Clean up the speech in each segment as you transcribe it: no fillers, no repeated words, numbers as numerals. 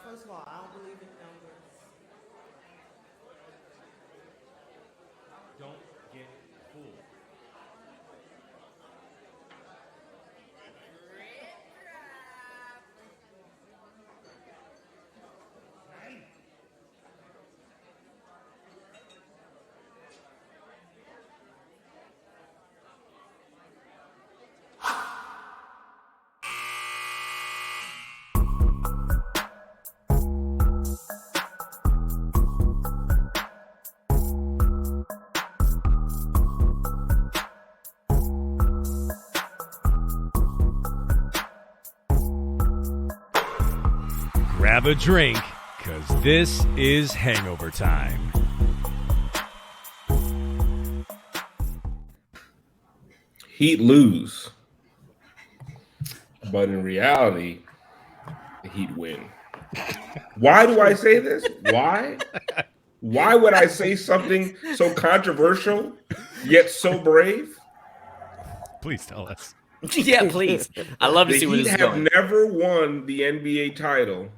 First of all, I don't believe in numbers. Don't get fooled. Grab a drink, because this is Hangover Time. Heat lose, but in reality, the Heat win. Why do I say this? Why? Why would I say something so controversial yet so brave? Please tell us. Yeah, please. I love to The see where Heat this is have going. never won the NBA title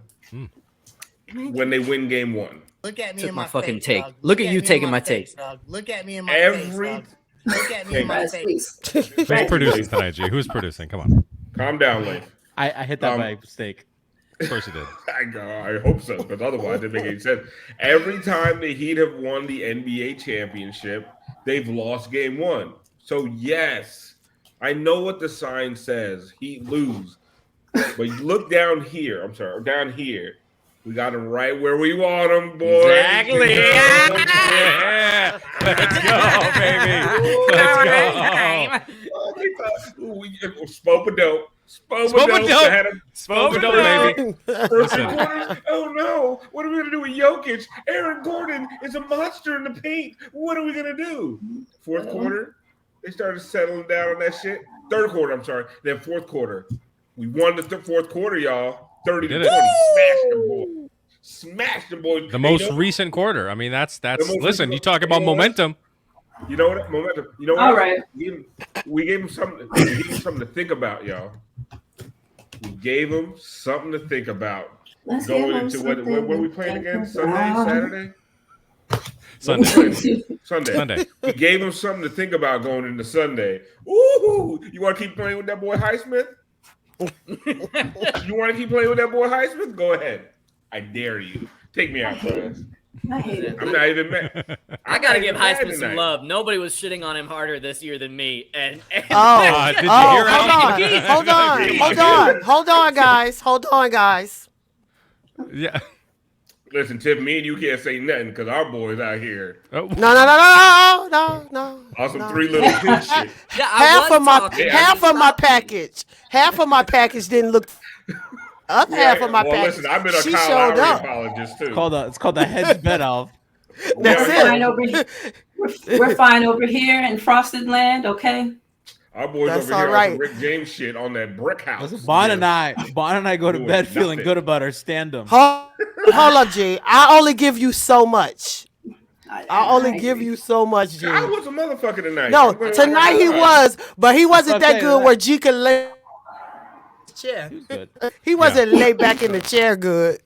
when they win Game 1. Look at me Took in my my fucking face, take. dog. Look at you me in taking my take. face, dog. Look at me in my Every face, dog. Look at me in my face. Please. Who's producing tonight, G? Who's producing? Come on. Calm down, Lane. I hit that by mistake. Of course you did. I hope so, because otherwise it doesn't make any sense. Every time the Heat have won the NBA championship, they've lost Game 1. So yes, I know what the sign says. Heat lose. But you look down here. I'm sorry, down here. We got them right where we want them, boys. Exactly. Yeah. Let's go, baby. Let's go. Spopadope. Spopadope. Spopadope, baby. First quarter. Oh no! What are we gonna do with Jokic? Aaron Gordon is a monster in the paint. What are we gonna do? Fourth quarter, they started settling down on that shit. Third quarter, I'm sorry. Then fourth quarter, we won the fourth quarter, y'all. 30 to 20. Smashed them boys. Smashed them boys. The most recent quarter. I mean, that's. Listen, you talk about momentum. You know what? Momentum. You know what? All right. We gave them something. We gave them something to think about, y'all. We gave them something to think about. Let's Going into what are we playing again? Saturday? Sunday. We gave them something to think about going into Sunday. Ooh, you want to keep playing with that boy Highsmith? You want to keep playing with that boy Highsmith? Go ahead. I dare you. Take me out, friends. I hate it. I'm not even mad. I gotta give Highsmith some love. Nobody was shitting on him harder this year than me. And did you hear Hold on, guys. Yeah. Listen, Tiff, me and you can't say nothing because our boys out here. Oh. No. Awesome three little kid shit. yeah, Half of my package didn't look up. Half of my package. Listen, I've been a she Kyle showed Lowry up. apologist too. It's called the head's bet off. That's We're fine over here. We're fine over here in Frosted Land, okay? Our boys That's over here all right. on some Rick James shit on that brick house. Bon and I go to Doing bed feeling nothing. good about our stand-up. Hold on, G. I only give you so much. I only give agree. you so much, G. I was a motherfucker tonight. No, tonight he was, but he wasn't that good where G could lay chair. He wasn't laid back in the chair good.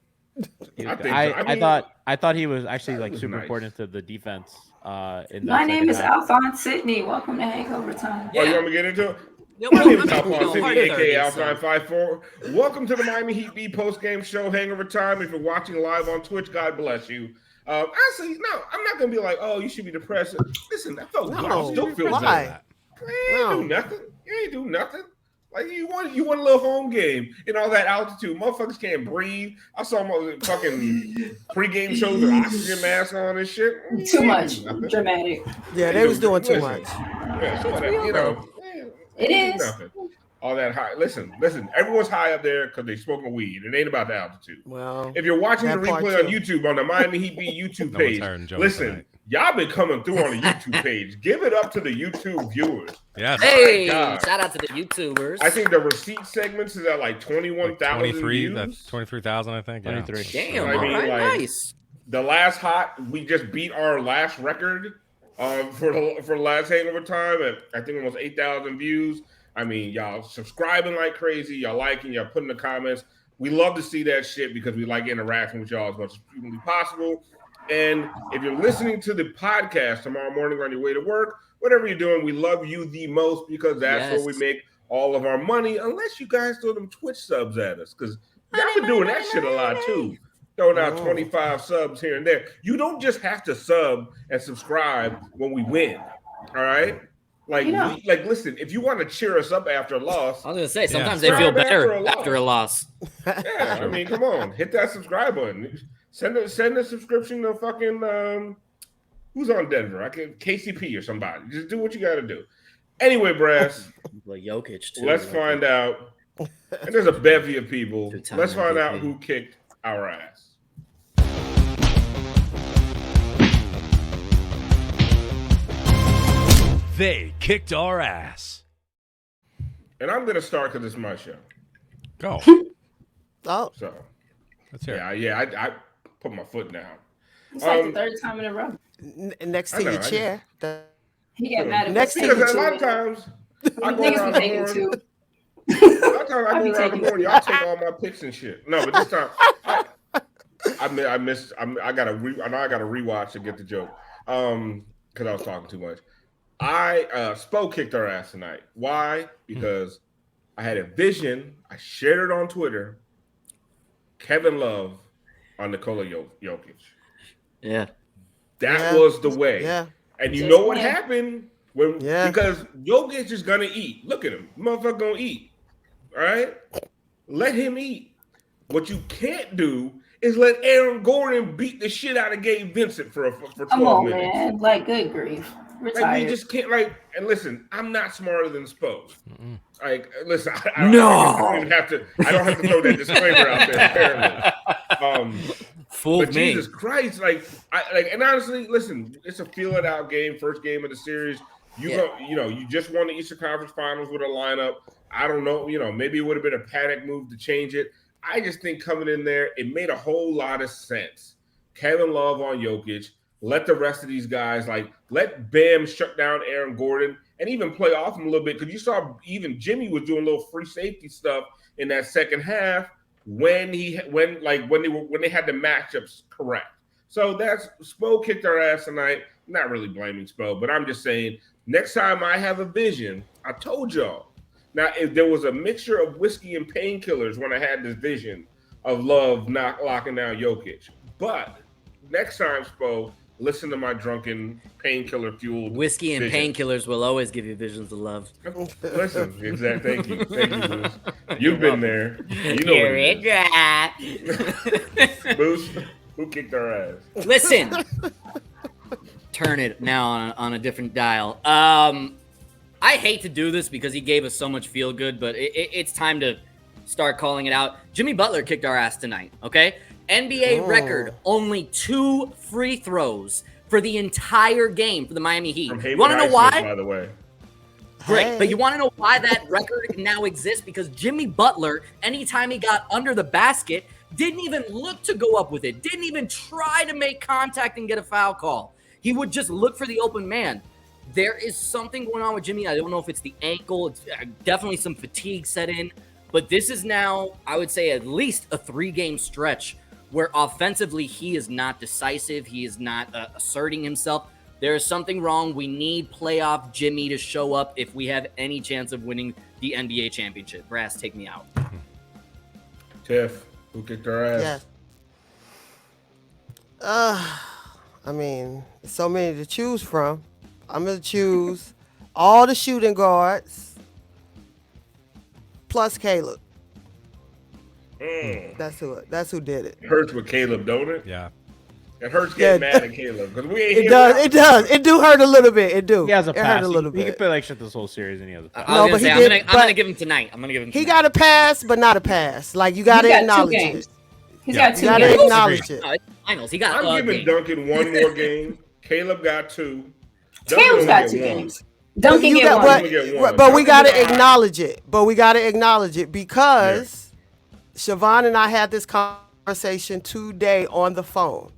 I thought he was actually like was super nice. important to the defense. In that My name is second half. Alphonse Sidney. Welcome to Hangover Time. Oh, you want me to get into it? Yeah, My well, name is I'm Alphonse Sidney, hard a.k.a. 30, so- Alphonse 54. Welcome to the Miami Heat B post-game show, Hangover Time. If you're watching live on Twitch, God bless you. Honestly, no, I'm not going to be like, oh, you should be depressed. Listen, that felt good. I still feel why? good. You ain't do nothing. You ain't do nothing. Like, you want a little home game in all that altitude. Motherfuckers can't breathe. I saw them fucking pregame shows with oxygen masks on and shit. Too much. Dramatic. Yeah, they was doing too much. Yeah, so whatever, you know. It is. Nothing. All that high. Listen. Everyone's high up there because they smoking weed. It ain't about the altitude. Well, if you're watching the that part replay on too. YouTube on the Miami Heat B YouTube No page, one's hiring Joe listen, tonight. y'all been coming through on the YouTube page. Give it up to the YouTube viewers. Yes. Hey, God. shout out to the YouTubers. I think the receipt segments is at like 21,000 23. views. That's 23,000, I think. Yeah. 23. Damn, I all mean, right, like- nice. The last hot, we just beat our last record for the last Hangover Time, and I think almost 8,000 views. I mean, y'all subscribing like crazy, y'all liking, y'all putting the comments. We love to see that shit because we like interacting with y'all as much as humanly possible. And if you're listening to the podcast tomorrow morning on your way to work, whatever you're doing, we love you the most because that's where we make all of our money. Unless you guys throw them Twitch subs at us, because y'all been doing that shit a lot too. Throwing out 25 subs here and there. You don't just have to sub and subscribe when we win. All right? Like, listen, if you want to cheer us up after a loss. I was going to say, sometimes they feel better after a loss. Yeah, I mean, come on. Hit that subscribe button. Send a subscription to fucking, who's on Denver? KCP or somebody. Just do what you got to do. Anyway, Brass. Like Jokic, too. Let's find out. And there's a bevy of people. Let's find out who kicked our ass. They kicked our ass. And I'm going to start because it's my show. Go. Oh. So. Let's hear it. Yeah, I put my foot down. It's like the third time in a row. Next to your chair. He got mad at next to because a lot of times I go around the horn. Too. A lot of times I go around the horn, y'all take all my picks and shit. No, but this time I missed. I gotta rewatch to get the joke. Because I was talking too much. Spo kicked our ass tonight. Why? Because I had a vision. I shared it on Twitter. Kevin Love on Nikola Jokic. Yeah. That was the way. Yeah. And you know what happened? Because Jokic is going to eat. Look at him. Motherfucker going to eat. All right? Let him eat. What you can't do is let Aaron Gordon beat the shit out of Gabe Vincent for 12 minutes. Come on, man. Like, good grief. Retired. Like, we just can't, and listen, I'm not smarter than Spo. Like, listen, I don't have to throw that disclaimer out there, apparently. But me. Jesus Christ, and honestly, listen, it's a feel it out game, first game of the series. You just won the Eastern Conference Finals with a lineup. I don't know, maybe it would have been a panic move to change it. I just think coming in there, it made a whole lot of sense. Kevin Love on Jokic, let the rest of these guys, let Bam shut down Aaron Gordon and even play off him a little bit, because you saw even Jimmy was doing a little free safety stuff in that second half when they had the matchups correct. So that's Spo kicked our ass tonight. Not really blaming Spo, but I'm just saying next time I have a vision, I told y'all. Now, if there was a mixture of whiskey and painkillers when I had this vision of Love not locking down Jokic, but next time, Spo, listen to my drunken painkiller fueled whiskey and painkillers will always give you visions of love. Listen, exactly. Thank you, Bruce. You've been there. You know Hear it, Bruce, who kicked our ass? Listen, turn it now on a different dial. I hate to do this because he gave us so much feel good, but it's time to start calling it out. Jimmy Butler kicked our ass tonight. Okay. NBA record, only 2 free throws for the entire game for the Miami Heat. You want to know why? By the way. Great, but you want to know why that record now exists? Because Jimmy Butler, anytime he got under the basket, didn't even look to go up with it, didn't even try to make contact and get a foul call. He would just look for the open man. There is something going on with Jimmy. I don't know if it's the ankle. It's definitely some fatigue set in. But this is now, I would say, at least a 3-game stretch where offensively he is not decisive. He is not asserting himself. There is something wrong. We need playoff Jimmy to show up if we have any chance of winning the NBA championship. Brass, take me out. Tiff, who kicked our ass? Yeah. I mean, so many to choose from. I'm going to choose all the shooting guards plus Caleb. That's who did it. It hurts with Caleb, don't it? Yeah. It hurts getting mad at Caleb because we ain't. It does. It do hurt a little bit. It do. He has a pass. It hurt a little bit. He can play like shit this whole series, and he has a pass. I'm gonna give him tonight. He got a pass, but not a pass. Like, you got to acknowledge it. He's got 2 games. You got to acknowledge it. No, it's finals. He got. I'm giving Duncan one more game. Caleb got 2. Caleb's got 2 games. Duncan get 1. But we got to acknowledge it. Because Siobhan and I had this conversation today on the phone.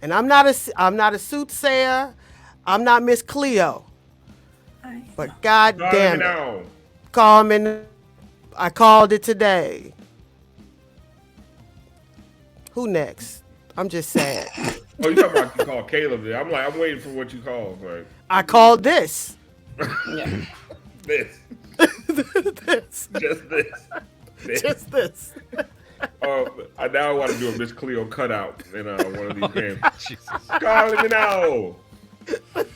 And I'm not a soothsayer. I'm not Miss Cleo. But God Call damn me it. now. Call me. I called it today. Who next? I'm just sad. Oh, you talking about you call Caleb there. I'm waiting for what you call. Like, I called this. this. This. Just this. Just this. I now want to do a Miss Cleo cutout in one of these games. Call me now.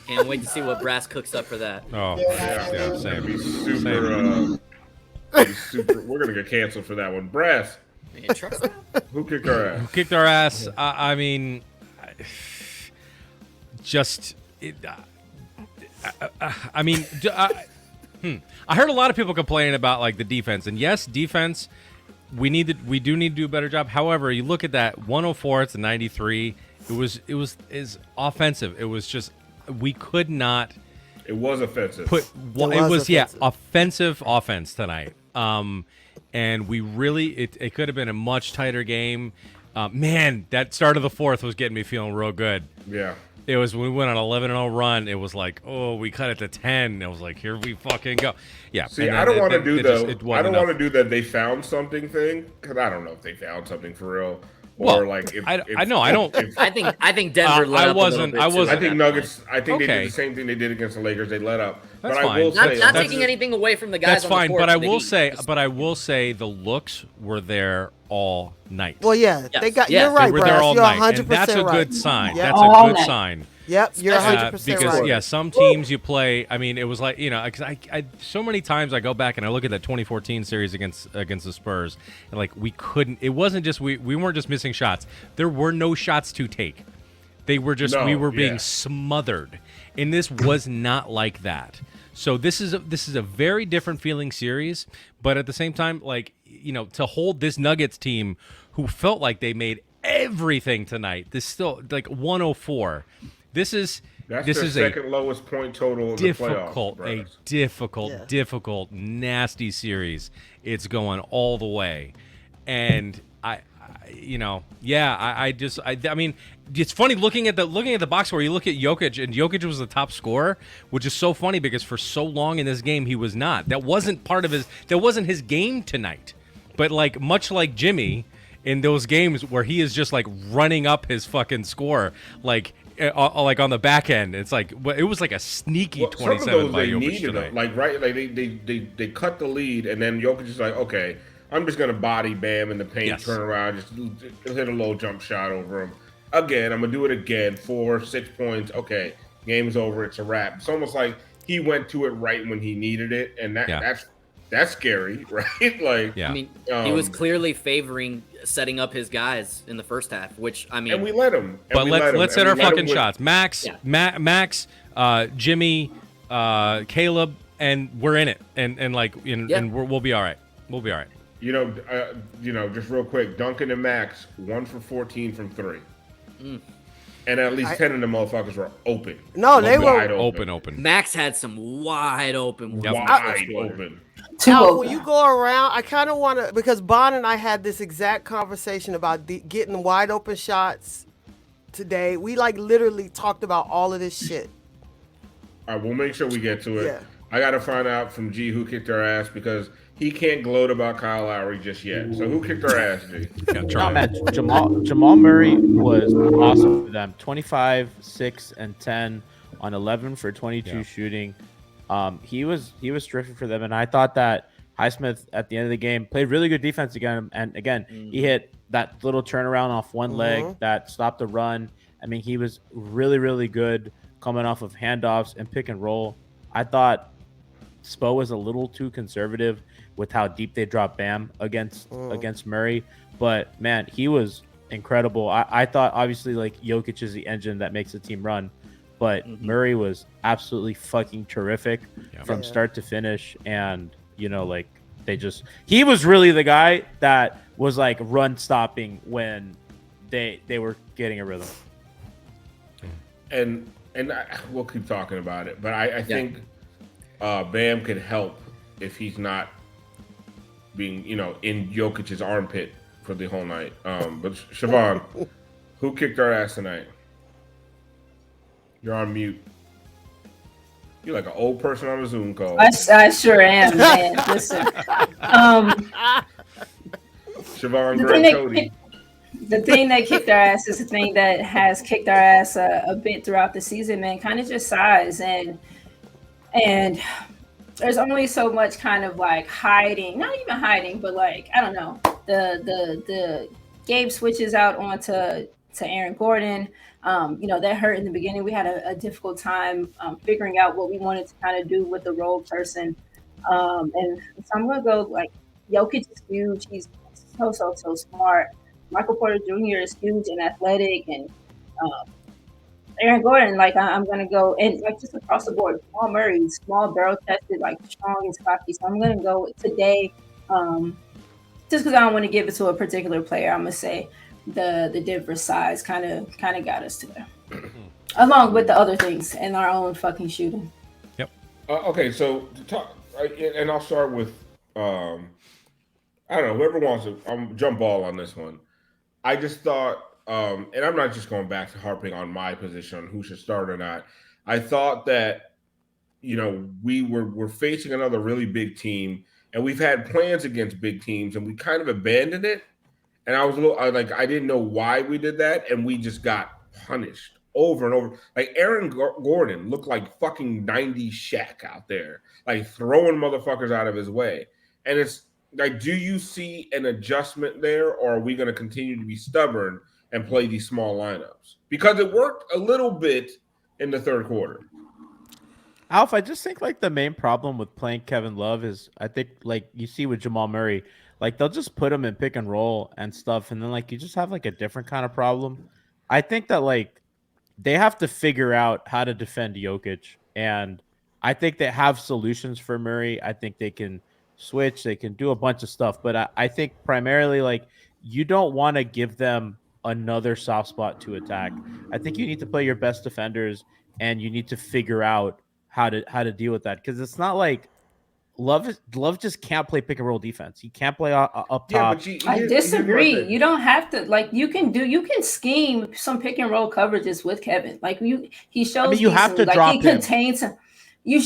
Can't wait to see what Brass cooks up for that. Oh, Yeah, same. be super. We're gonna get canceled for that one. Brass. Man, trust me. Who kicked our ass? Kicked our ass. I mean, just. I mean, I heard a lot of people complaining about like the defense, and yes, defense. We do need to do a better job. However, you look at that 104 to 93. It was offensive. It was just we could not. It was offensive. Offensive offense tonight. And we really it could have been a much tighter game. Man, that start of the fourth was getting me feeling real good. Yeah. It was when we went on 11-0 run. It was like, oh, we cut it to 10. It was like, here we fucking go. Yeah. See, and I don't want to do I don't want to enough. do that. They found something thing because I don't know if they found something for real or Well, like if I know I don't. I think Denver let up a little bit, too. I think Nuggets. I think they Okay. did the same thing they did against the Lakers. They let up. That's but fine. I will Not, say, not taking anything away from the guys That's on the fine, court. but I the will Heat. say the looks were there all night. Well, yeah, Yes. they got. Yes. You're right, They were there Brass. all You're night, 100% and that's a right. good sign. Yep. That's a All good night. sign. Yep, you're 100% Because right. some teams you play. I mean, it was like because I so many times I go back and I look at that 2014 series against the Spurs, and like we couldn't. It wasn't just we weren't just missing shots. There were no shots to take. They were just we were being smothered, and this was not like that. So this is a very different feeling series, but at the same time, like to hold this Nuggets team who felt like they made everything tonight. This still like 104. This is second lowest point total in the playoffs. Difficult, nasty series. It's going all the way, and I mean, it's funny looking at the box score. You look at Jokic, and Jokic was the top scorer, which is so funny because for so long in this game he was not. That wasn't his game tonight. But like much like Jimmy in those games where he is just like running up his fucking score, like on the back end, it's like it was like a sneaky 27 by Jokic tonight. Like they cut the lead, and then Jokic is like, okay, I'm just gonna body Bam in the paint, turn around, just hit a low jump shot over him. Again, I'm gonna do it again. 4-6 points. Okay, game's over. It's a wrap. It's almost like he went to it right when he needed it, and that's scary, right? Like, yeah. I mean, he was clearly favoring setting up his guys in the first half, which I mean, and we let him. But let's hit our fucking shots. Max, Max, Jimmy, Caleb, and we're in it, and we'll be all right. We'll be all right. Just real quick, Duncan and Max 1 for 14 from 3. And at least 10 of the motherfuckers were open. No, they were wide open. Max had some wide open. Wide open. Now, when you go around, I kind of want to, because Bon and I had this exact conversation about getting wide open shots today. We like literally talked about all of this shit. All right, we'll make sure we get to it. Yeah. I got to find out from G who kicked our ass because he can't gloat about Kyle Lowry just yet. So who kicked our ass, G? No, man, Jamal Murray was awesome for them. 25, 6, and 10 on 11 for 22 shooting. He was terrific for them, and I thought that Highsmith at the end of the game played really good defense again. And again, he hit that little turnaround off one leg that stopped the run. I mean, he was really, really good coming off of handoffs and pick and roll. I thought Spo was a little too conservative with how deep they dropped Bam against Murray, but man, he was incredible. I thought obviously like Jokic is the engine that makes the team run, but Murray was absolutely fucking terrific from start to finish. And he was really the guy that was like run stopping when they were getting a rhythm. And we'll keep talking about it, but I think Bam could help if he's not being, in Jokic's armpit for the whole night. But Siobhan, who kicked our ass tonight? You're on mute. You're like an old person on a Zoom call. I sure am, man. Listen, Siobhan Greg Cody. The thing that kicked our ass is the thing that has kicked our ass a bit throughout the season, man. Kind of just size and there's only so much kind of like hiding, not even hiding, but like I don't know. The Gabe switches out onto Aaron Gordon. That hurt in the beginning. We had a difficult time figuring out what we wanted to kind of do with the role person. And so I'm gonna go like Jokic is huge. He's so smart. Michael Porter Jr. is huge and athletic, and Aaron Gordon, like I'm gonna go and like just across the board. Jamal Murray, small, barrel tested, like strong and stocky. So I'm gonna go today, just because I don't want to give it to a particular player. I'm gonna say the Denver size kind of got us to there, along with the other things and our own fucking shooting. Yep. Okay, so to talk, and I'll start with I don't know, whoever wants to jump ball on this one. I just thought, and I'm not just going back to harping on my position on who should start or not. I thought that, we're facing another really big team, and we've had plans against big teams, and we kind of abandoned it. And I was I didn't know why we did that, and we just got punished over and over. Like Aaron Gordon looked like fucking 90s Shaq out there, like throwing motherfuckers out of his way. And it's like, do you see an adjustment there, or are we going to continue to be stubborn and play these small lineups? Because it worked a little bit in the third quarter. Alf, I just think like the main problem with playing Kevin Love is I think like you see with Jamal Murray, like they'll just put him in pick and roll and stuff, and then like you just have like a different kind of problem. I think that like they have to figure out how to defend Jokic, and I think they have solutions for Murray. I think they can switch, they can do a bunch of stuff, but I think primarily like you don't want to give them another soft spot to attack. I think you need to play your best defenders, and you need to figure out how to deal with that, because it's not like Love just can't play pick and roll defense. He can't play up top. Yeah, but I disagree. You don't have to you can scheme some pick and roll coverages with Kevin. Like he shows. I mean, you have to drop him. Contains. You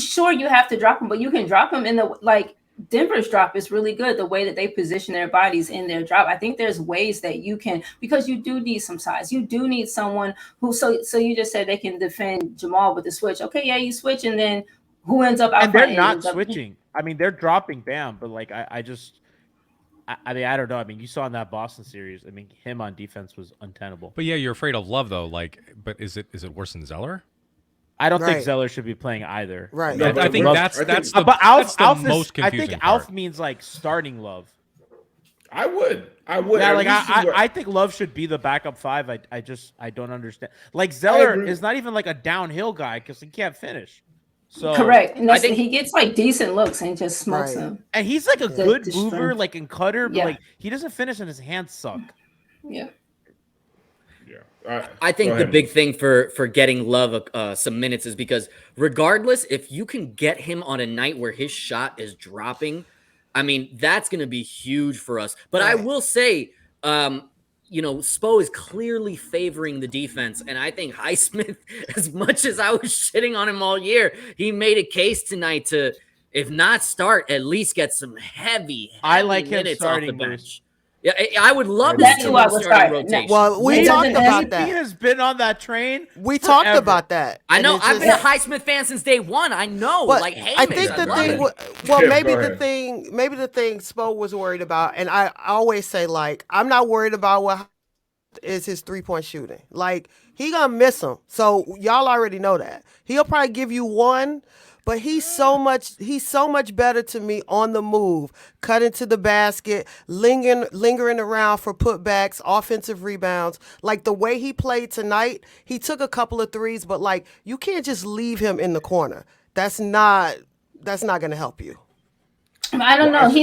have to drop him, but you can drop him in the Denver's drop is really good. The way that they position their bodies in their drop, I think there's ways that you can, because you do need some size. You do need someone who. So you just said they can defend Jamal with the switch. Okay, yeah, you switch, and then who ends up out? And they're not switching. I mean, they're dropping Bam, but like I I don't know. I mean, you saw in that Boston series. I mean, him on defense was untenable. But yeah, you're afraid of Love though. But is it worse than Zeller? I don't think Zeller should be playing either. Right. No, I think that's the most confusing I think part. Alf means like starting Love. I would. Yeah, like I think Love should be the backup five. I don't understand. Like Zeller is not even like a downhill guy because he can't finish. So correct. And I think he gets like decent looks and just smokes them. And he's like a good mover, like in cutter, but like he doesn't finish and his hands suck. Yeah. I think the big thing for getting Love some minutes is because regardless, if you can get him on a night where his shot is dropping, I mean, that's going to be huge for us. But I will say, Spo is clearly favoring the defense. And I think Highsmith, as much as I was shitting on him all year, he made a case tonight to, if not start, at least get some heavy I like him minutes starting, off the bench. Yeah, I would love to see him starting rotation. Well, we talked about that. He has been on that train. We talked about that. I know. I've been a Highsmith fan since day one. I know. But like, hey, I think the thing. Maybe the thing Spo was worried about, and I always say like, I'm not worried about what is his 3-point shooting. Like he gonna miss them. So y'all already know that. He'll probably give you one. But he's so much better to me on the move, cutting to the basket, lingering around for putbacks, offensive rebounds. Like the way he played tonight, he took a couple of threes, but like you can't just leave him in the corner. That's not going to help you. I don't know. He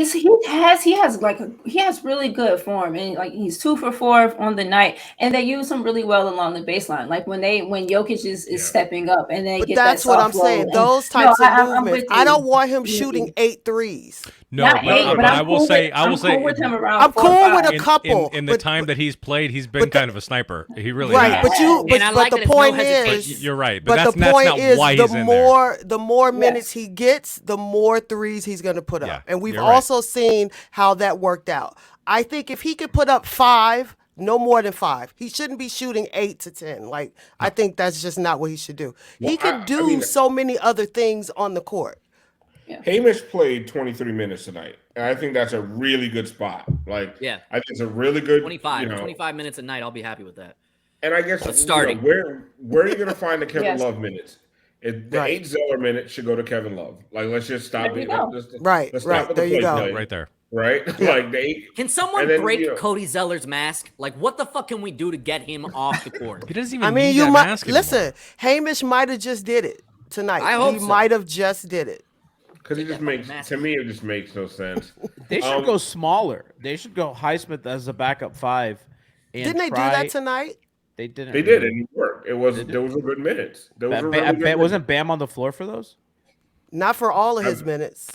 has really good form, and like he's 2 for 4 on the night, and they use him really well along the baseline. Like when Jokic is stepping up, and they get that's that what soft I'm saying. roll. Those types of movements. I don't want him shooting 8 threes. No, Not eight, but I will cool say, I'm cool with him around I'm 4 or cool with 5. a couple. in the time that he's played, he's been kind of a sniper. He really right, has. And I but like the that it's no point hesitation. is, You're right, but that's the point not is, why the he's in there. more minutes he gets, the more threes he's going to put Yeah, up, and we've you're right. also seen how that worked out. I think if he could put up 5, no more than 5, he shouldn't be shooting 8 to 10. Like I think that's just not what he should do. He could do so many other things on the court. Hamish played 23 minutes tonight, and I think that's a really good spot. Like, Yeah. I think it's a really good 25 minutes a night. I'll be happy with that. And I guess starting. where are you going to find the Kevin Love minutes? The Right. 8 Zeller minutes should go to Kevin Love. Like, let's just stop it. Right, Let's right. stop with the There you go. play. Right there. Right? Like the 8. Can someone and then, break Cody Zeller's mask? Like, what the fuck can we do to get him off the court? He doesn't even I mean, need you that might mask anymore. listen. Hamish might have just did it tonight. I hope he so. might have just did it. Because it just makes, to me, it just makes no sense. They should go smaller. They should go Highsmith as a backup 5. And Didn't they do that tonight? They didn't. They did, and it worked. Those were good minutes. Wasn't Bam on the floor for those? Not for all of his minutes.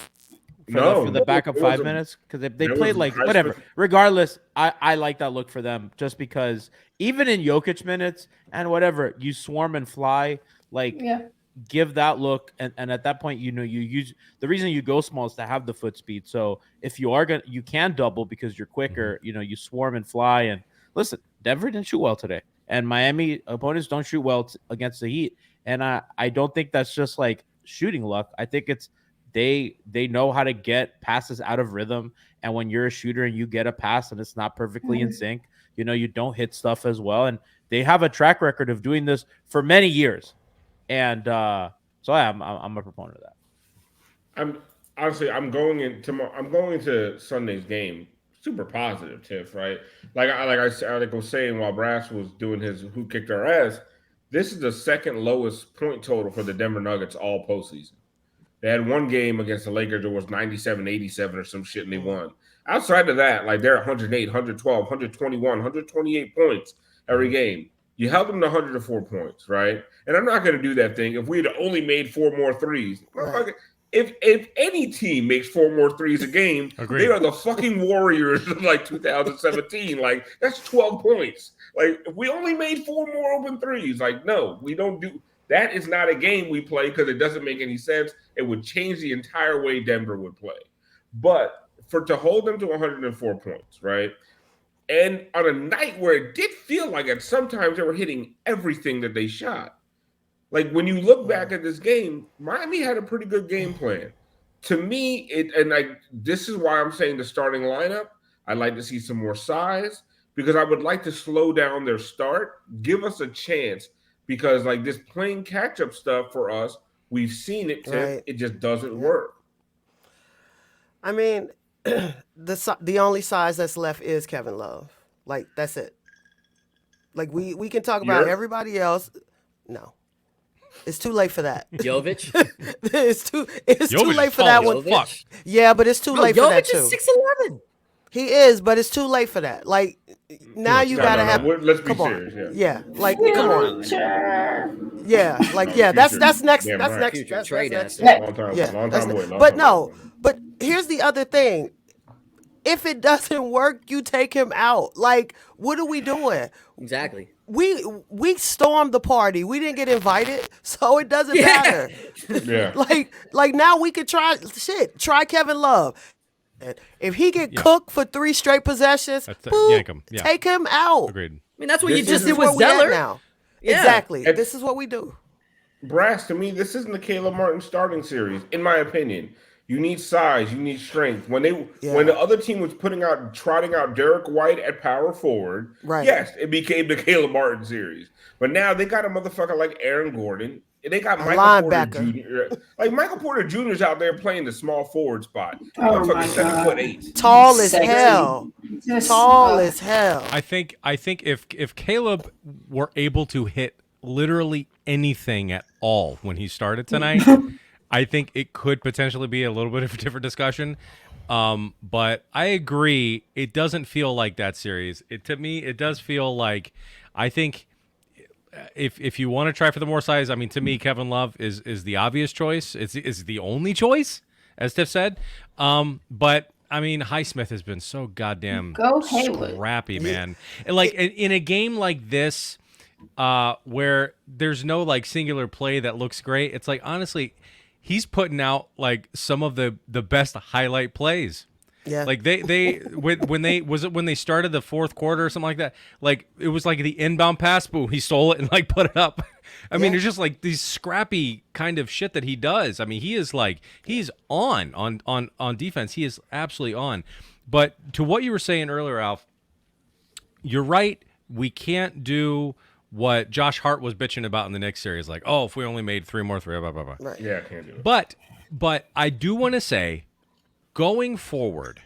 For the backup it 5 was minutes, because they there played was like Highsmith. whatever. Regardless, I like that look for them just because even in Jokic minutes and whatever, you swarm and fly. Like, give that look, and at that point, you use the reason you go small is to have the foot speed. So if you are you can double because you're quicker. You swarm and fly. And listen, Denver didn't shoot well today, and Miami opponents don't shoot well against the Heat. And I don't think that's just like shooting luck. I think it's they know how to get passes out of rhythm. And when you're a shooter and you get a pass and it's not perfectly in sync, you don't hit stuff as well. And they have a track record of doing this for many years. And so I'm a proponent of that. I'm going into Sunday's game super positive, Tiff. Right? Like I was saying while Brass was doing his who kicked our ass. This is the second lowest point total for the Denver Nuggets all postseason. They had one game against the Lakers that was 97-87 or some shit, and they won. Outside of that, like they're 108, 112, 121, 128 points every game. You held them to 104 points, right? And I'm not going to do that thing if we had only made 4 more threes. Right. If any team makes 4 more threes a game, Agreed. They are the fucking Warriors of like 2017. Like, that's 12 points. Like, if we only made 4 more open threes, like, no, we don't do that. Is not a game we play because it doesn't make any sense. It would change the entire way Denver would play. But to hold them to 104 points, right? And on a night where it did feel like at sometimes they were hitting everything that they shot. Like when you look back at this game, Miami had a pretty good game plan. To me, this is why I'm saying the starting lineup, I'd like to see some more size because I would like to slow down their start, give us a chance because like this playing catch-up stuff for us, we've seen it, Tim, right. It just doesn't work. I mean, the only size that's left is Kevin Love. Like, that's it. Like, we can talk about everybody else. No. It's too late for that. Jovic? it's too late for that one. Fuck. Yeah, but it's too late for that too. Jovic is 6'11". He is, but it's too late for that. Like now you gotta have. Let's be serious. Yeah, like come on. Yeah, like that's next. That's next. But here's the other thing. If it doesn't work, you take him out. Like, what are we doing? Exactly. We stormed the party. We didn't get invited, so it doesn't matter. Yeah. Like now we could try Kevin Love. And if he get cooked for 3 straight possessions, yank him. Yeah. Take him out. Agreed. I mean, that's what you just did with Zeller now. Yeah. Exactly. This is what we do. Brass, to me, this isn't the Caleb Martin starting series, in my opinion. You need size. You need strength. When the other team was trotting out Derek White at power forward, right. Yes, it became the Caleb Martin series. But now they got a motherfucker like Aaron Gordon. And they got Michael Porter Jr. Like Michael Porter Jr. is out there playing the small forward spot. Oh my God. 7'8". Tall as hell. Tall as hell. I think if Caleb were able to hit literally anything at all when he started tonight. I think it could potentially be a little bit of a different discussion. But I agree. It doesn't feel like that series. To me, it does feel like I think if you want to try for the more size, I mean, to me, Kevin Love is the obvious choice. It's the only choice. as Tiff said. But I mean, Highsmith has been so goddamn scrappy, man. And like in a game like this, where there's no like singular play that looks great, it's like honestly, he's putting out like some of the best highlight plays. Yeah. Like when they started the fourth quarter or something like that, like it was like the inbound pass, boom, he stole it and like put it up. I mean, it's just like these scrappy kind of shit that he does. I mean, he's on defense. He is absolutely on. But to what you were saying earlier, Alf, you're right. We can't do what Josh Hart was bitching about in the Knicks series, like, oh, if we only made 3 more threes, blah blah blah. Right. Yeah, I can't do it. But I do want to say, going forward,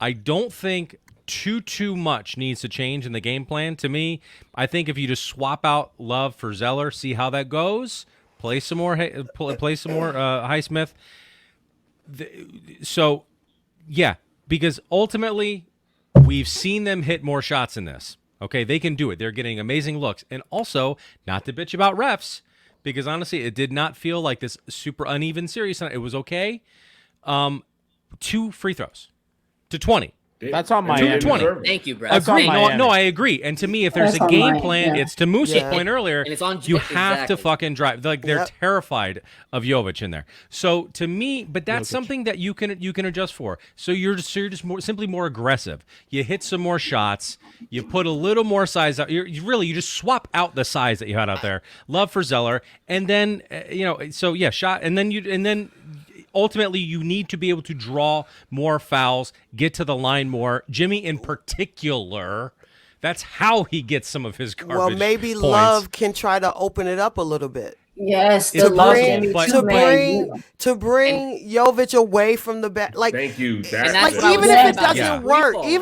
I don't think too much needs to change in the game plan. To me, I think if you just swap out Love for Zeller, see how that goes, play some more Highsmith. So, yeah, because ultimately we've seen them hit more shots in this. Okay, they can do it. They're getting amazing looks. And also, not to bitch about refs, because honestly, it did not feel like this super uneven series. It was okay. 2 free throws to 20. That's on Miami. 20. Thank you, Brad. Agree. No, I agree. And to me, if there's a game plan, it's to Moose's point earlier. And it's on, you have to fucking drive. Like they're terrified of Jovic in there. So to me, but that's something that you can adjust for. So you're just simply more aggressive. You hit some more shots. You put a little more size out. You just swap out the size that you had out there. Love for Zeller, and then shot, and then. Ultimately, you need to be able to draw more fouls, get to the line more. Jimmy, in particular, that's how he gets some of his garbage. Well, maybe points. Love can try to open it up a little bit. Yes, to bring Jovic away from the back. Like, thank you. Like even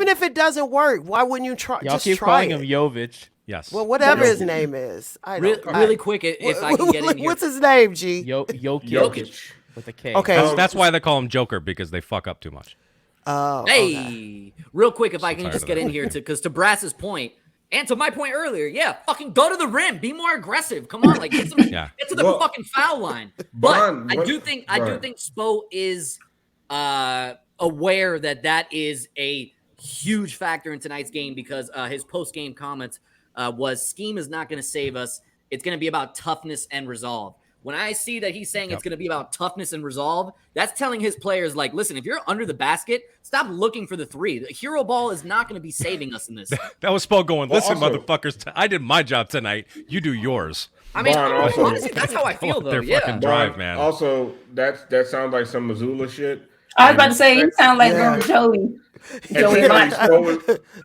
if it doesn't work, why wouldn't you try? Y'all just keep try calling it. him Jovic. Yes. Well, whatever his name is. Really quick, if I can get in here. What's his name, G? Jokic. With a K. Okay. That's why they call him Joker, because they fuck up too much. Oh. Hey, okay. Real quick, if I can just get in here because to Brass's point and to my point earlier, fucking go to the rim, be more aggressive. Come on, like get to the fucking foul line. But I do think Spo is aware that is a huge factor in tonight's game because his post-game comments was scheme is not going to save us. It's going to be about toughness and resolve. When I see that he's saying it's going to be about toughness and resolve, that's telling his players, like, listen, if you're under the basket, stop looking for the three. The hero ball is not going to be saving us in this. That was Spo going, listen, motherfuckers, I did my job tonight. You do yours. I mean, honestly, that's how I feel, though. Their fucking drive, man. Also, that sounds like some Missoula shit. I was about to say, you sound like Joey.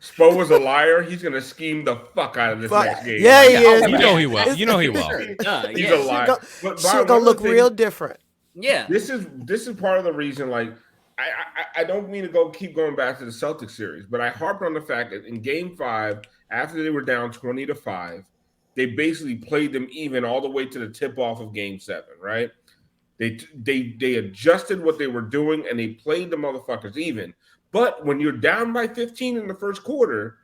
Spo was a liar. He's gonna scheme the fuck out of this next game. Yeah, he is. You know he will. He's a liar. Shit gonna look real different. Yeah. This is part of the reason. Like, I don't mean to keep going back to the Celtics series, but I harped on the fact that in Game 5, after they were down 20-5, they basically played them even all the way to the tip off of Game 7. Right? They adjusted what they were doing and they played the motherfuckers even. But when you're down by 15 in the first quarter,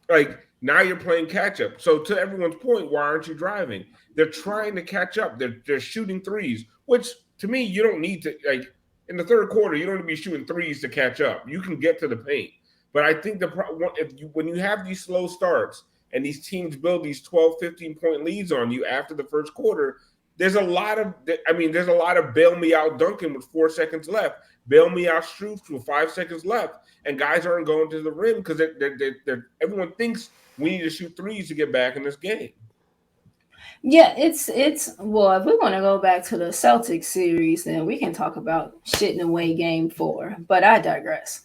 like now you're playing catch up. So to everyone's point, why aren't you driving? They're trying to catch up. They're shooting threes, which to me, you don't need to, like in the third quarter, you don't need to be shooting threes to catch up. You can get to the paint. But I think when you have these slow starts and these teams build these 12, 15-point leads on you after the first quarter, there's a lot of bail me out Duncan with 4 seconds left. Bail me out Stroof with 5 seconds left. And guys aren't going to the rim because everyone thinks we need to shoot threes to get back in this game. Yeah, it's well, if we want to go back to the Celtics series, then we can talk about shitting away Game 4. But I digress.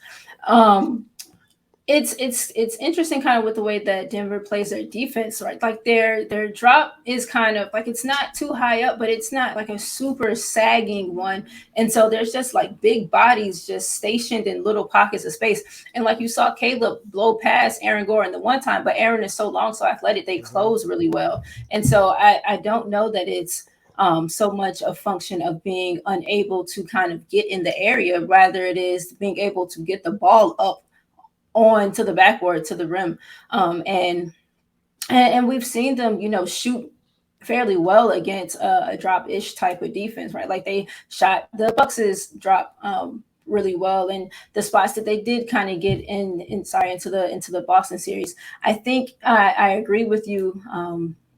It's interesting kind of with the way that Denver plays their defense, right? Like their drop is kind of like it's not too high up, but it's not like a super sagging one. And so there's just like big bodies just stationed in little pockets of space. And like you saw Caleb blow past Aaron Gordon the one time, but Aaron is so long, so athletic, they close really well. And so I don't know that it's so much a function of being unable to kind of get in the area, rather it is being able to get the ball up on to the backboard to the rim. And we've seen them, shoot fairly well against a drop-ish type of defense, right? Like they shot the Bucks' drop really well, and the spots that they did kind of get into the Boston series. I think I agree with you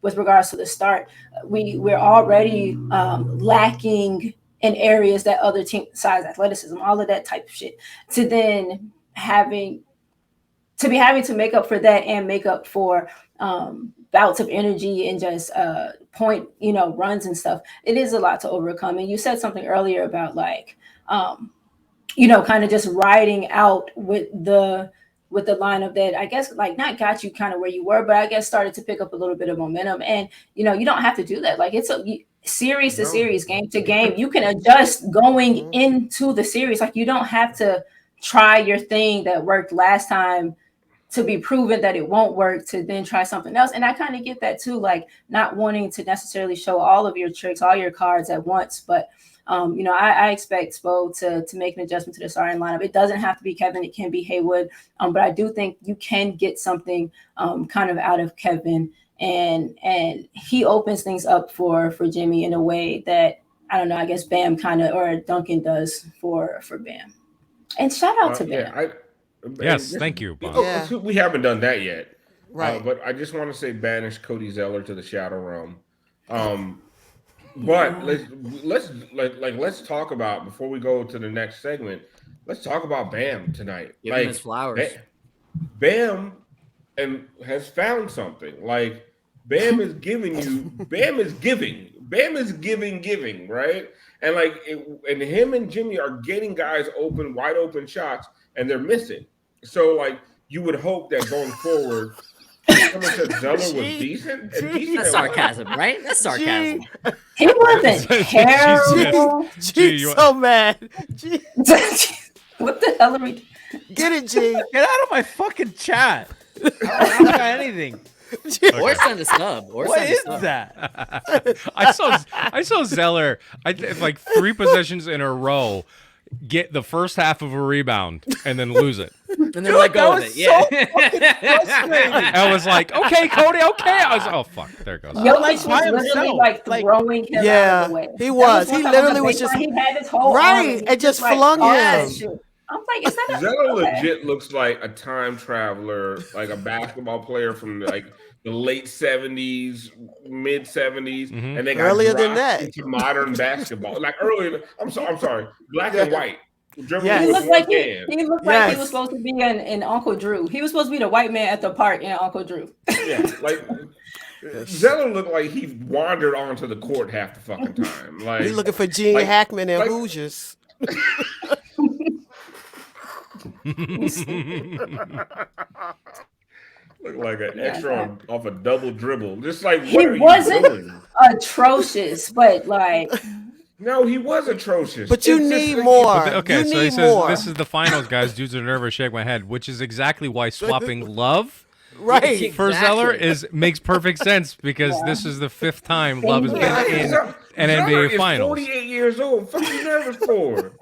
with regards to the start. We're already lacking in areas that other team size, athleticism, all of that type of shit, to then having to make up for that and make up for bouts of energy and just point, runs and stuff. It is a lot to overcome. And you said something earlier about like, kind of just riding out with the lineup that I guess like not got you kind of where you were, but I guess started to pick up a little bit of momentum. And, you don't have to do that. Like it's series to series, game to game. You can adjust going into the series. Like you don't have to try your thing that worked last time to be proven that it won't work to then try something else. And I kind of get that too, like not wanting to necessarily show all of your tricks, all your cards at once. But, I expect Spo to make an adjustment to the starting lineup. It doesn't have to be Kevin. It can be Haywood. But I do think you can get something kind of out of Kevin. And he opens things up for Jimmy in a way that, I don't know, I guess Bam kind of, or Duncan does for Bam. And shout out to Bam. Yes, thank you, Bob. Yeah. We haven't done that yet, right? But I just want to say banish Cody Zeller to the Shadow Realm. But let's talk about, before we go to the next segment. Let's talk about Bam tonight. Give him his flowers. Bam has found something. Like Bam is giving you. Bam is giving. Bam is giving. Right, and him and Jimmy are getting guys open, wide open shots, and they're missing. So, like, you would hope that going forward, someone said Zeller was decent. That's sarcasm, right? That's sarcasm. He wasn't terrible. G's so mad. What the hell are we? Get it, G. Get out of my fucking chat. I don't got anything. Or send a sub. What is that? I saw Zeller. Like 3 possessions in a row. Get the first half of a rebound and then lose it. And then let go of it. Yeah. I was like, okay, Cody, okay. I was, oh, fuck. There it goes. Jokic was literally like throwing him out of the way. He was. He literally was just. He had his whole right. And just flung him. I'm like, is that Zeller legit looks like a time traveler, like a basketball player from like the late 70s, mid 70s, and they got earlier than that into modern basketball. Like earlier, I'm sorry, black and white. Yeah. He looked like he was supposed to be in Uncle Drew. He was supposed to be the white man at the park in Uncle Drew. Yeah, like Zeller looked like he wandered onto the court half the fucking time. Like he's looking for Gene Hackman and Hoosiers. Look like an extra off a double dribble. Just like he wasn't atrocious, but like no, he was atrocious. But you need more. Okay, so he says this is the finals, guys. Dudes are nervous. Shake my head, which is exactly why swapping Love right for Zeller makes perfect sense because this is the 5th time Love has been in an NBA Finals. 48 years old. What are you nervous for?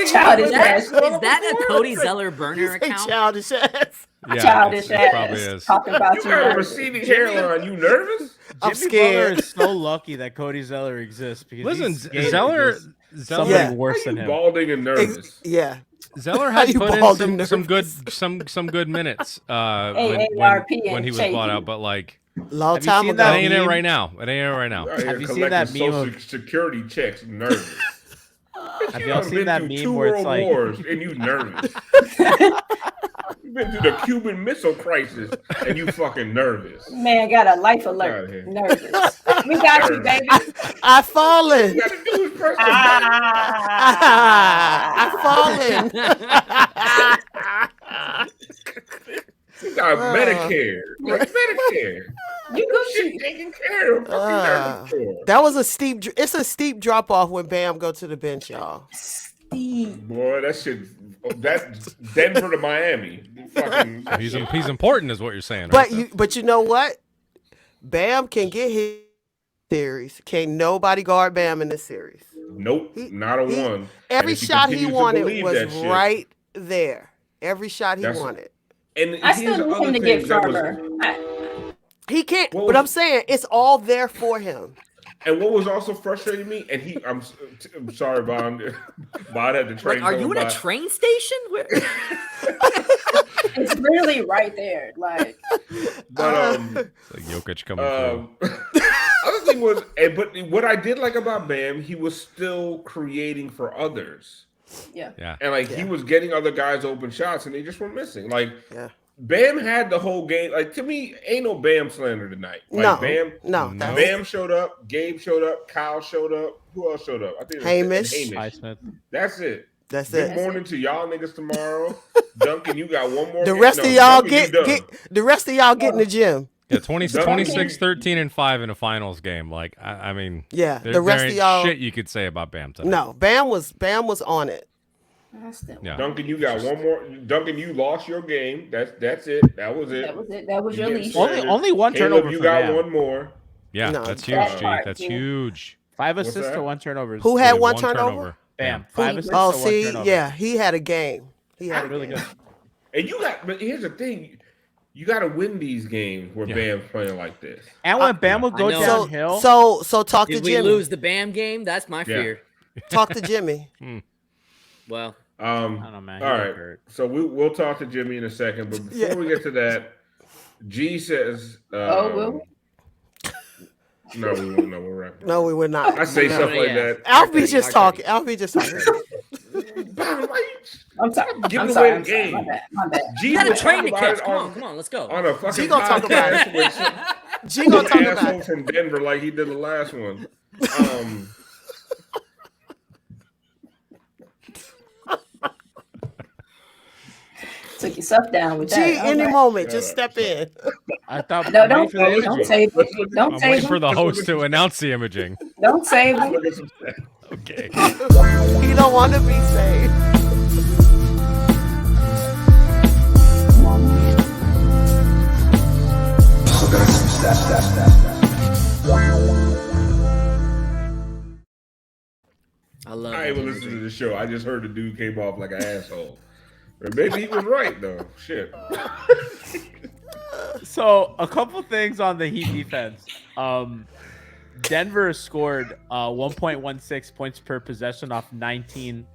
Childish ass. Is that a Cody Zeller burner account? Childish ass. Yeah, childish it ass. Probably is. Talking about you got a receding hairline. You nervous? I'm Jimmy scared. Butler is so lucky that Cody Zeller exists because listen, Zeller somebody worse than him. Balding and nervous. Yeah. Zeller had put in some good minutes when he was bought out, but like long time ago. It ain't it right now. Have you seen that meme of security checks? Nervous. Have y'all seen that meme where it's like wars and you nervous? You've been through the Cuban Missile Crisis and you fucking nervous. Man, got a life alert. Nervous. We got you, baby. I fallen. You gotta do is press the I fallen. You got Medicare. Like Medicare. You go shit taken care of. That was a steep. It's a steep drop off when Bam go to the bench, y'all. Steep. Boy, that shit. That's Denver to Miami. Fucking, he's important, is what you're saying. Right? But you know what? Bam can get his series. Can't nobody guard Bam in this series. Nope, not a one. Every shot he wanted was right there. Every shot he wanted. And I still need him to get firmer. He can't. But I'm saying it's all there for him. And what was also frustrating me, and I'm sorry, Bond. Bond had the train. Are you in a train station? Where? It's literally right there. Like, but it's like Jokic coming through. Other thing was, but what I did like about Bam, he was still creating for others. Yeah. And like he was getting other guys open shots, and they just were missing. Like, Bam had the whole game. Like, to me, ain't no Bam slander tonight. Like, Bam showed up. Gabe showed up. Kyle showed up. Who else showed up? I think Hamish. That's it. Good morning to y'all niggas tomorrow. Duncan, you got one more. The rest of y'all get the rest of y'all get in the gym. Yeah, 26, 13, and 5 in a finals game. Like, I mean, the rest of y'all shit you could say about Bam tonight. No, Bam was on it. Duncan, you got one more. Duncan, you lost your game. That's it. That was it. That was your leash. Only one turnover. You got one more. Yeah, that's huge, G. That's huge. 5 assists to 1 turnover. Who had one turnover? Bam. 5 assists. Oh, to 1 see, turnover. he had a game. He had really good. And but here's the thing. You got to win these games where Bam's playing like this. And when Bam would go downhill. So talk to Jimmy. Did we lose the Bam game? That's my fear. Talk to Jimmy. Well, I don't know, man. All right. So we'll talk to Jimmy in a second. But before we get to that, G says. Will. No, we won't. No, we're wrapping. No, we would not. I say stuff like that. Alfie's just talking. Alfie's just talking. I'm sorry. Give away the game. My bad. G you got a train to catch. Come on, let's go. On a fucking G gonna talk about it. G gonna talk about it. From Denver, like he did the last one. Took yourself down with that. G, any moment, just step in. I thought. No, don't save it. Don't I'm save waiting it. for the host to announce the imaging. Don't save it. Okay. He don't want to be saved. I love it. I ain't even listened to the show. I just heard the dude came off like an asshole. Or maybe he was right though. Shit. So a couple things on the Heat defense. Denver scored 1.16 points per possession off 19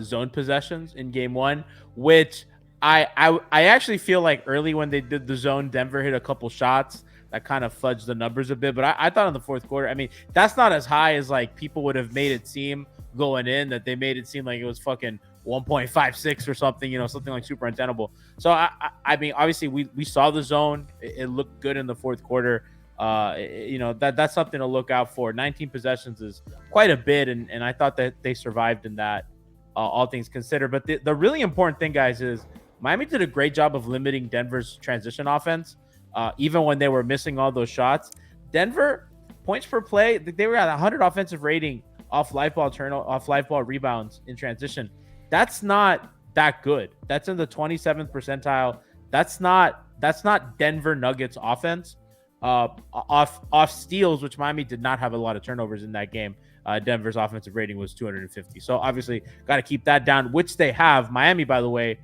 zone possessions in game 1, which I actually feel like early when they did the zone, Denver hit a couple shots that kind of fudged the numbers a bit. But I thought in the fourth quarter, I mean, that's not as high as like people would have made it seem going in, that they made it seem like it was fucking 1.56 or something, something like super untenable. So I mean, obviously we saw the zone. It looked good in the fourth quarter. That's something to look out for. 19 possessions is quite a bit, and I thought that they survived in that, all things considered. But the really important thing, guys, is Miami did a great job of limiting Denver's transition offense, even when they were missing all those shots. Denver points per play, they were at 100 offensive rating off live ball rebounds in transition. That's not that good. That's in the 27th percentile. That's not Denver Nuggets offense. Off steals, which Miami did not have a lot of turnovers in that game. Denver's offensive rating was 250. So obviously got to keep that down, which they have. Miami, by the way,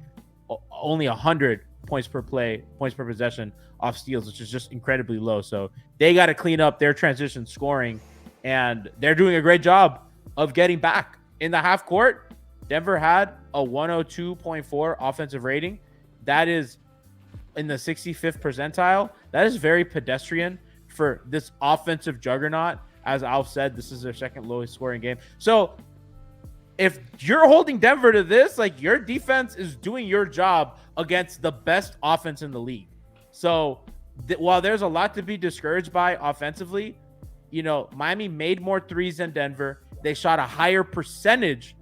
only 100 points per possession off steals, which is just incredibly low. So they got to clean up their transition scoring, and they're doing a great job of getting back in the half court. Denver had a 102.4 offensive rating. That is in the 65th percentile. That is very pedestrian for this offensive juggernaut. As Alf said, this is their second lowest scoring game. So if you're holding Denver to this, like, your defense is doing your job against the best offense in the league. So while there's a lot to be discouraged by offensively, Miami made more threes than Denver. They shot a higher percentage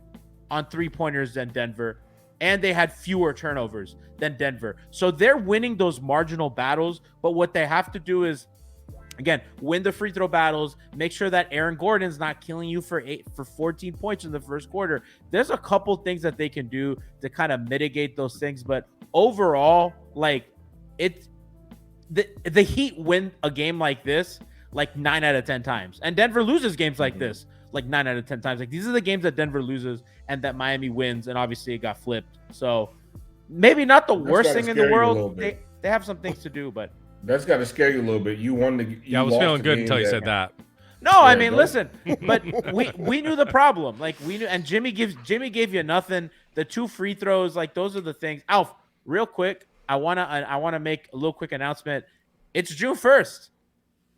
on 3-pointers than Denver, and they had fewer turnovers than Denver. So they're winning those marginal battles, but what they have to do is, again, win the free throw battles, make sure that Aaron Gordon's not killing you for 14 points in the first quarter. There's a couple things that they can do to kind of mitigate those things, but overall, like, the Heat win a game like this like 9 out of 10 times, and Denver loses games like this like 9 out of 10 times. Like, these are the games that Denver loses and that Miami wins, and obviously it got flipped. So maybe not the worst thing in the world. They have some things to do, but That's got to scare you a little bit. You won the. Yeah, I was feeling good until you said that. No, I mean, listen, but we knew the problem. Like we knew, and Jimmy gave you nothing. The 2 free throws, like those are the things. Alf, real quick, I wanna make a little quick announcement. It's June 1st.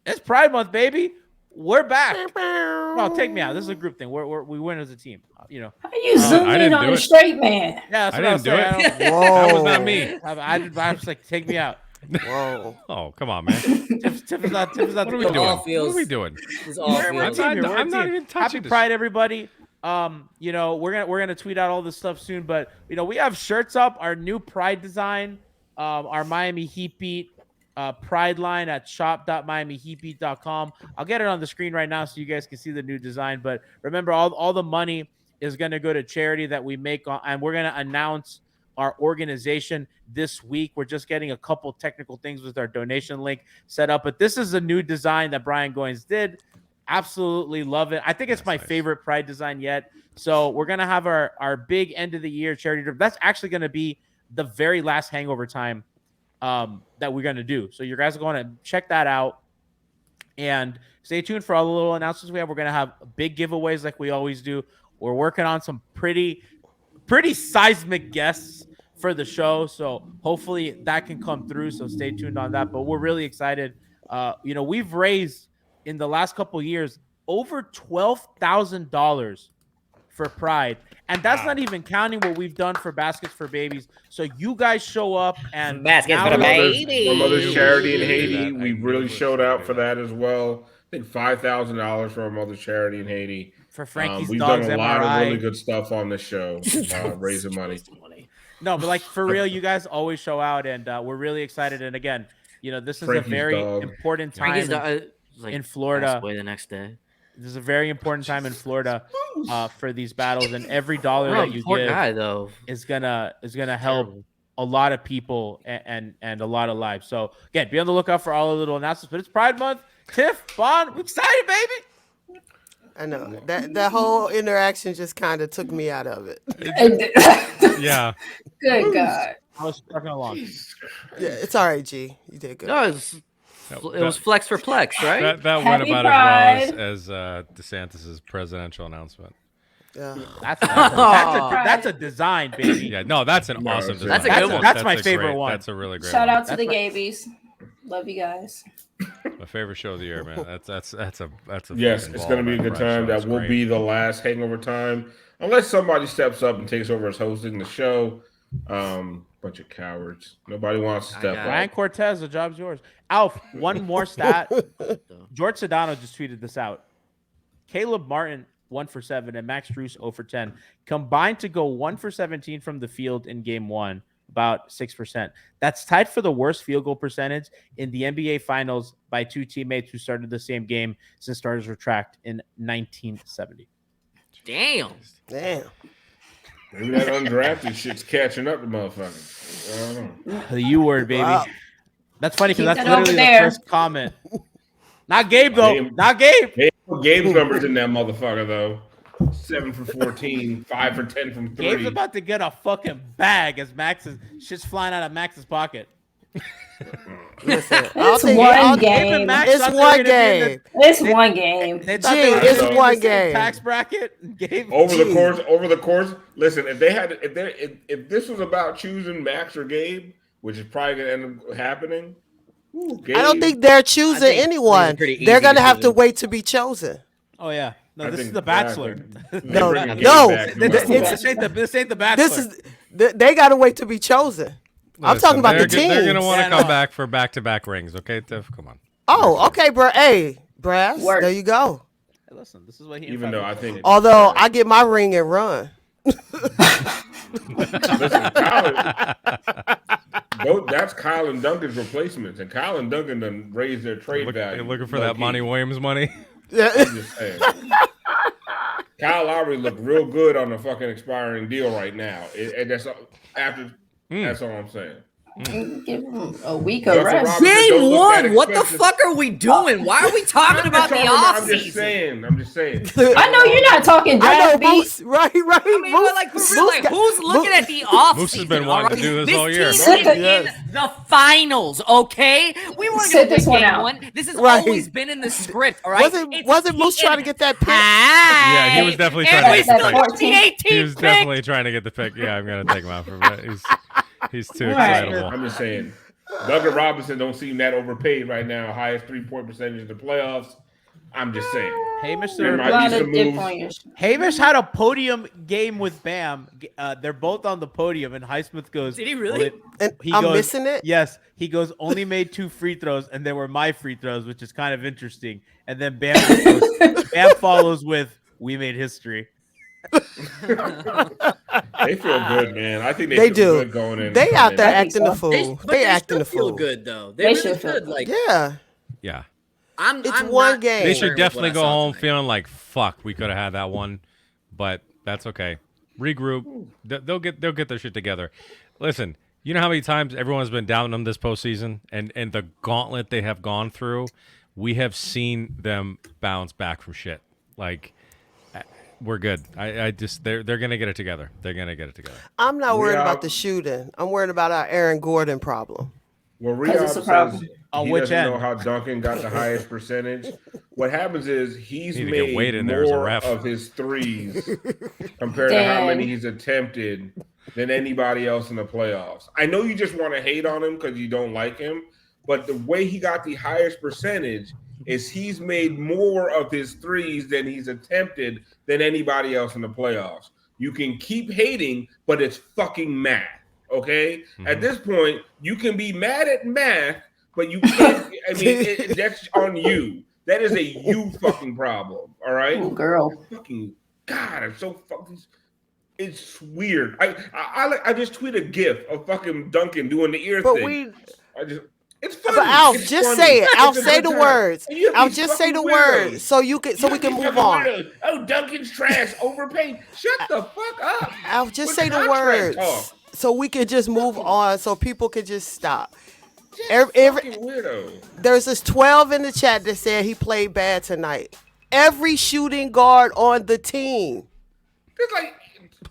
It's Pride Month, baby. We're back. No, take me out. This is a group thing. We win as a team. You know. How you zoom in on a straight man? Yeah, I didn't do it. Whoa. That was not me. I was like, take me out. Whoa. Oh, come on, man. Tiff is not. What are we doing? What are we doing? I'm not even touching Happy Pride, everybody. You know, we're gonna tweet out all this stuff soon, but you know, we have shirts up, our new Pride design, our Miami Heat Beat Pride line at shop.miamiheatbeat.com. I'll get it on the screen right now so you guys can see the new design. But remember, all the money is gonna go to charity that we make, and we're gonna announce our organization this week. We're just getting a couple technical things with our donation link set up, but this is a new design that Brian Goins did. Absolutely love it. I think it's my favorite Pride design yet. So we're going to have our big end of the year charity drive. That's actually going to be the very last Hangover Time that we're going to do. So you guys are going to check that out and stay tuned for all the little announcements we have. We're going to have big giveaways like we always do. We're working on some pretty seismic guests for the show. So hopefully that can come through. So stay tuned on that. But we're really excited. You know, we've raised in the last couple of years over $12,000 for Pride. And that's not even counting what we've done for Baskets for Babies. So you guys show up and Baskets for the Babies. Our mother's charity in Haiti. We really showed out for that as well. I think $5,000 for our mother's charity in Haiti. For Frankie's we've Dogs done a MRI. lot of really good stuff on this show, raising money. No, but like for real, you guys always show out, and we're really excited. And again, you know, this is Frankie's a very dog. important time in Florida. The next day. This is a very important time in Florida for these battles, and every dollar that you poor give guy, though. is gonna help a lot of people and a lot of lives. So again, be on the lookout for all the little announcements. But it's Pride Month. Tiff, Bond, we're excited, baby. I know that whole interaction just kind of took me out of it. Yeah. Good God. I was trucking along. Yeah, it's all right, G. You did good. No, it was flex for plex, right? That went Happy about Pride. as well as DeSantis' presidential announcement. Yeah. That's a design, baby. Yeah, no, that's an awesome design. That's a good one. That's my a favorite great- one. That's a really great Shout one. out to the Gabies. Love you guys. My favorite show of the year, man. That's a Yes, fucking it's ball going to be a of good a time. show. That It's will great. be the last Hangover Time, unless somebody steps up and takes over as hosting the show. Bunch of cowards. Nobody wants to step Ryan up. Cortez, the job's yours. Alf, one more stat. George Sedano just tweeted this out. Caleb Martin, 1 for 7, and Max Strus, 0 for 10. Combined to go 1 for 17 from the field in game 1, about 6%. That's tied for the worst field goal percentage in the NBA Finals by 2 teammates who started the same game since starters were tracked in 1970. Damn. Maybe that undrafted shit's catching up to motherfuckers. I don't know. The U word, baby. Wow. That's funny because Keep that's that over literally the there. first comment. Not Gabe, though. Gabe. Not Gabe. Hey, Gabe's numbers in that motherfucker though. 7 for 14, 5 for 10 from 3. Gabe's about to get a fucking bag as Max's shit's flying out of Max's pocket. Listen, It's one game. Max It's thought they were one gonna be in game. It's one game. They thought Gee, they were it's gonna be in one the same game. tax bracket. Gabe, Over the course. Listen, if this was about choosing Max or Gabe, which is probably gonna end up happening. Gabe, I don't think they're choosing think anyone. it's pretty They're easy gonna have to decision. wait to be chosen. Oh yeah, no, I this is think The Bachelor. No, bringing Gabe no, back to this- my- This ain't the Bachelor. This is they got to wait to be chosen. I'm Listen, talking about the team. They're gonna want to Yeah, come no. back for back-to-back rings, okay, Tiff? Come on. Oh, okay, bro. Hey, Brass, Work. there you go. Hey, listen, this is what he. Even though I think Although I get my ring and run. listen, that's Kyle and Duncan's replacements, and Kyle and Duncan done raised their trade value. You're looking for that Monty Williams money. I'm just saying. Kyle Lowry looked real good on the fucking expiring deal right now. And that's after. That's all I'm saying. Give him a week of rest. Game one. What the fuck are we doing? Why are we talking about the I'm just offseason? saying. I know you're not talking draft beats. Right. I mean, but like, for real, like, who's looking at the offseason? Moose has been wanting to do this all year. This team is in the finals, okay? We weren't going to this win one game out. one. This has Right. always been in the script, all right? Wasn't Moose trying to get that pick? Yeah, he was definitely trying to get the pick. the 18 He was definitely trying to get the pick. Yeah, I'm gonna take him out for a minute. He's too Right. excitable. I'm just saying. Duncan Robinson don't seem that overpaid right now. Highest 3-point percentage in the playoffs. I'm just saying. Hamish, There might A lot be of some dip moves. on your Hamish had a podium game with Bam. They're both on the podium, and Highsmith goes, Did he really? And He I'm goes, missing it. Yes, he goes, only made 2 free throws, and they were my free throws, which is kind of interesting. And then Bam follows with, we made history. They feel good, man. I think They feel do. good going in. They out there I think acting the so. fool. But They acting should the feel fool. good though. They They should really feel should. good. Like, Yeah. It's I'm one not game. They concerned should with definitely what I go saw home tonight. feeling like fuck. We could have had that one, but that's okay. Regroup. They'll get their shit together. Listen, you know how many times everyone's been down on them this postseason, and the gauntlet they have gone through. We have seen them bounce back from shit. Like, we're good. I just they're gonna get it together. They're gonna get it together. I'm not worried Yeah. about the shooting. I'm worried about our Aaron Gordon problem. Well, 'Cause Riyadh it's a says problem. On he which doesn't know end? how Duncan got the highest percentage. What happens is he's Need to get Wade made in there as a more ref. of his threes compared to how Dang. many he's attempted than anybody else in the playoffs. I know you just want to hate on him because you don't like him, but the way he got the highest percentage is he's made more of his threes than he's attempted than anybody else in the playoffs. You can keep hating, but it's fucking math. Okay, at this point, you can be mad at math, but you can't. I mean, that's on you. That is a you fucking problem. All right, Ooh, girl. fucking God, I'm so fucking. It's weird. I just tweet a gif of fucking Duncan doing the ear But thing. It's funny. But Alf, It's just funny. say it. Alf, It's a say good the time. words. And you have Alf, these just say the fucking weirdos. words so we can You move fucking on. weirdos. Oh, Duncan's trash, overpaid. Shut the fuck up. Alf, just With say the contract words talk. so we can just move on so people can just stop. Just fucking weirdo. There's this 12 in the chat that said he played bad tonight. Every shooting guard on the team It's like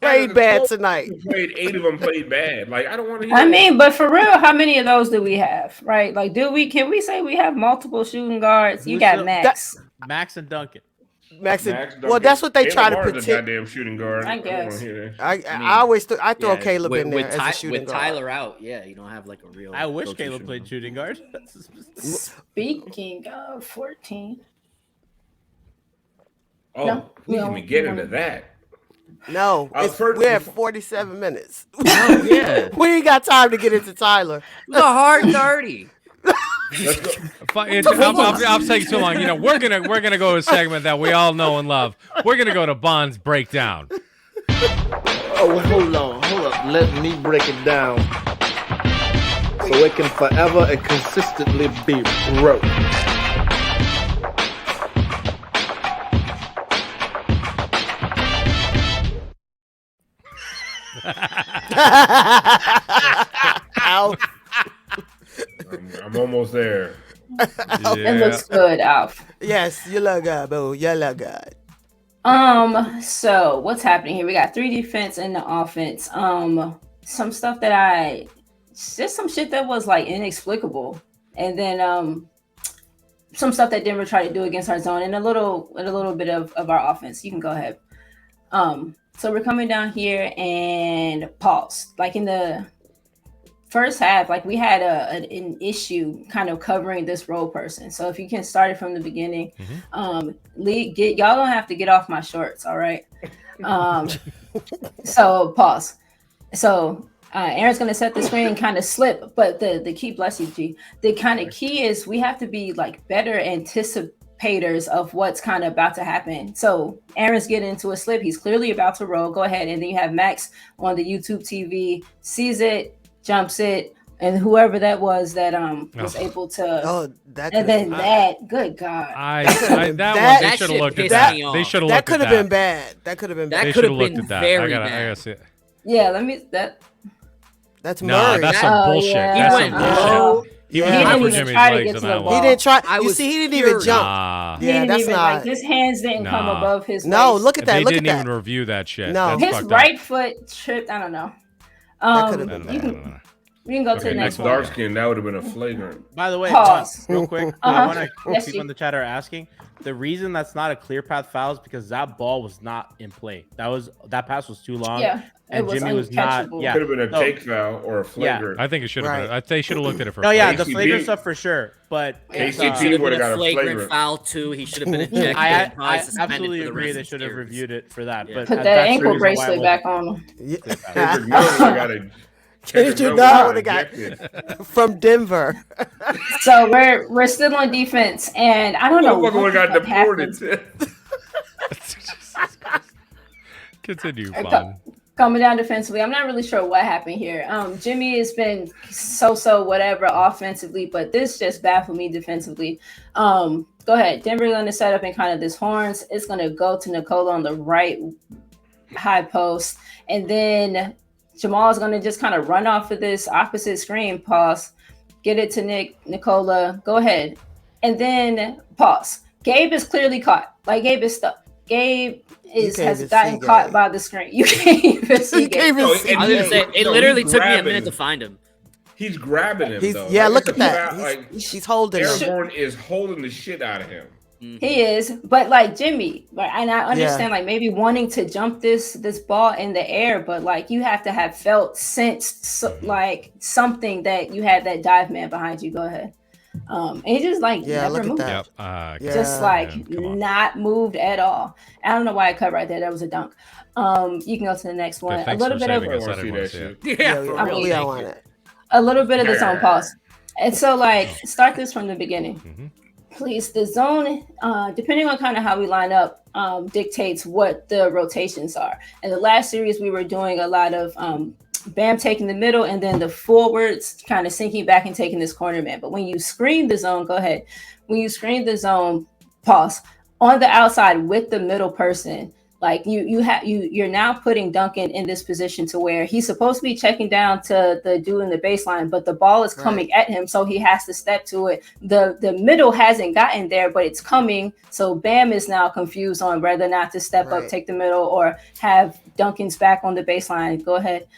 played bad tonight. Played 8 of them played bad. Like I don't want to hear. I mean, but for real, how many of those do we have? Right? Like, can we say we have multiple shooting guards? You got Max. Max and Duncan. Max, Max well, that's what they Caleb try to Martin's a protect. goddamn shooting guard. I don't guess. wanna hear that. I always I throw Yeah, Caleb in there with as a shooting with guard. Tyler out. Yeah, you don't have like a real. I wish go-to Caleb shooting played guard. shooting guard. Speaking of 14. Oh, No, we we can don't- even get we into don't. that. No, First- we're at 47 minutes. Oh yeah, We ain't got time to get into Tyler. it was a hard 30. Let's go. I'm taking too long. You know, we're gonna go to a segment that we all know and love. We're gonna go to Bond's breakdown. Oh, hold on. Let me break it down so it can forever and consistently be broke. Alf. I'm almost there. It looks good, Alf. Yes, you look good, boo. You look good. So what's happening here? We got 3 defense and the offense. Some stuff that just some shit that was like inexplicable, and then some stuff that Denver tried to do against our zone, and a little bit of our offense. You can go ahead. So we're coming down here and pause. Like in the first half, like we had an issue kind of covering this role person. So if you can start it from the beginning, y'all don't have to get off my shorts, all right? So pause. So Aaron's gonna set the screen and kind of slip, but the key, bless you, G. The kind of key is we have to be like better anticipators of what's kind of about to happen. So Aaron's getting into a slip. He's clearly about to roll. Go ahead, and then you have Max on the YouTube TV, sees it, jumps it, and whoever that was that was able to. Oh, that. And then that, good God. They should have looked at that. They should have That looked could at have been that. bad. That could have been That bad. could have looked been at that. very I bad. gotta see it. Yeah, let me that. That's Nah, Murray. that's some bullshit. yeah. That's He some went bullshit. low. He was He going didn't for even Jimmy's try to legs get on to that the one. He didn't try. I You was see, he didn't even furious. jump. Nah. He Yeah, didn't that's even not. like his hands didn't come Nah. above his No, waist. look at that. They Look at didn't that. even review that shit. No. That's His fucked right foot tripped. I don't know. could've up. been You bad. can, we can go to Okay, the next Next one. dark skin, that would have been a flagrant. By the way, Pause. real quick, Uh-huh. I want to Yes, people you- in the chat are asking. The reason that's not a clear path foul is because that ball was not in play. That pass was too long. Yeah, it and was Jimmy was not. uncatchable. Yeah, Could have been a no, take foul or a flagrant. I think it should have Right. been. They should have looked at it for. No, yeah, the KCP flagrant stuff for sure. But it's, KCP Should have would been have a got a flagrant flagrant. foul too. He should have been ejected. I and probably I suspended absolutely for the agree. rest They of the should have series. reviewed it for that. Yeah. But Put that that's the ankle reason why it bracelet wasn't back on him. Kendrick Miller would have got a. Kendrick Miller Lamar would've would've ejected. From Denver. So we're still on defense, and I don't know Motherfucker what would have got the fuck happened. deported. Continue, Co- Vaughn. Coming down defensively, I'm not really sure what happened here. Jimmy has been so whatever offensively, but this just baffled me defensively. Go ahead. Denver's going to set up in kind of this horns. It's going to go to Nicola on the right high post, and then Jamal is going to just kind of run off of this opposite screen. Pause. Get it to Nicola. Go ahead, and then pause. Gabe is clearly caught. Like Gabe is stuck. Gabe has gotten caught by the screen. You can't even see Gabe. I was gonna say it literally took me a minute to find him. He's grabbing him. though. Yeah, Like, look it's at a that. foul, like, He's holding him. Aragorn is holding the shit out of him. He is, but like Jimmy, like, and I understand like maybe wanting to jump this ball in the air, but like you have to have sensed like something that you had that dive man behind you. Go ahead. And he just like never moved. Just like not moved at all. I don't know why I cut right there. That was a dunk. You can go to the next one. A little bit of a little bit of the zone pause. And so like start this from the beginning. Please, the zone, depending on kind of how we line up, dictates what the rotations are. In the last series, we were doing a lot of Bam taking the middle and then the forwards kind of sinking back and taking this corner man. But when you screen the zone, go ahead. When you screen the zone, pause. On the outside with the middle person, like you're now putting Duncan in this position to where he's supposed to be checking down to the dude in the baseline, but the ball is coming at him, so he has to step to it. The middle hasn't gotten there, but it's coming. So Bam is now confused on whether or not to step up, take the middle, or have Duncan's back on the baseline. Go ahead.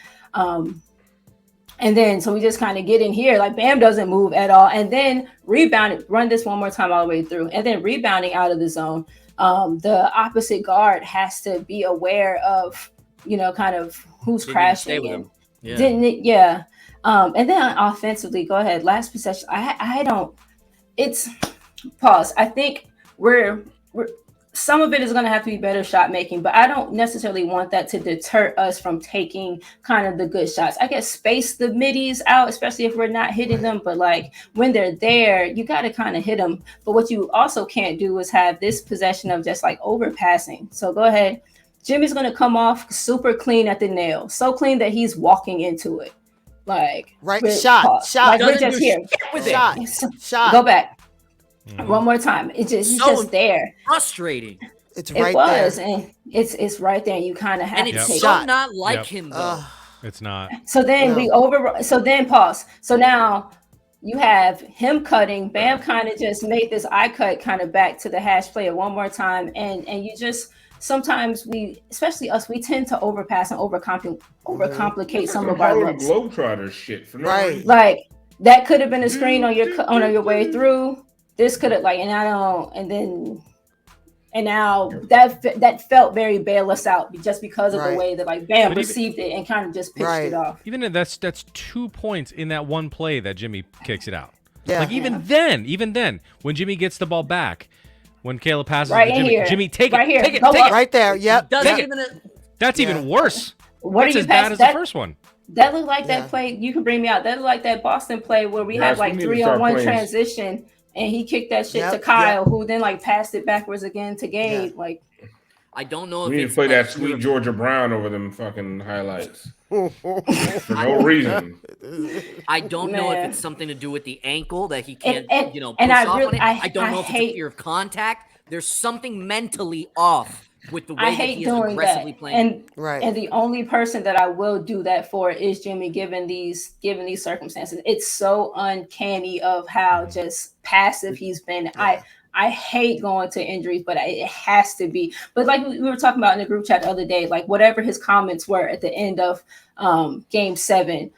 And then so we just kind of get in here, like Bam doesn't move at all, and then rebound, run this one more time all the way through, and then rebounding out of the zone. The opposite guard has to be aware of, kind of who's crashing. And and then offensively, go ahead. Last possession. I don't. It's pause. I think we're some of it is going to have to be better shot making, but I don't necessarily want that to deter us from taking kind of the good shots. I guess space the middies out, especially if we're not hitting them. But like when they're there, you got to kind of hit them. But what you also can't do is have this possession of just like overpassing. So go ahead. Jimmy's going to come off super clean at the nail. So clean that he's walking into it. Like shot. Like we're just here. Shot. Go back. One more time. He's just there. Frustrating. It's right there. And it's right there. You kind of have to take so not like him though. It's not. So then so then pause. So now you have him cutting. Bam kind of just made this eye cut kind of back to the hash player one more time. And you just sometimes especially us, we tend to overpass and overcomplicate some of our looks. Globetrotter shit for no reason. Like that could have been a screen on your way through. This could have and now that felt very bail us out just because of the way that like Bam received it and kind of just pitched it off. Even then, that's 2 points in that one play that Jimmy kicks it out. Yeah. Like even then, when Jimmy gets the ball back, when Caleb passes right to Jimmy, Jimmy take it. Right there. Yep. That's even worse. What that's are you as bad as the first one. That looked like that play. You can bring me out. That looked like that Boston play where we had like 3-on-1 transition. And he kicked that shit to Kyle, who then like passed it backwards again to Gabe. Like, I don't know we if need to play that sweet Georgia Brown over them fucking highlights for no reason. I don't know if it's something to do with the ankle that he can't, push and off on it. I don't know if it's a fear of contact. There's something mentally off with the way I that hate he is doing aggressively that. playing. And the only person that I will do that for is Jimmy, given these circumstances. It's so uncanny of how just passive he's been. I hate going to injuries, but it has to be. But like we were talking about in the group chat the other day, like whatever his comments were at the end of Game 7,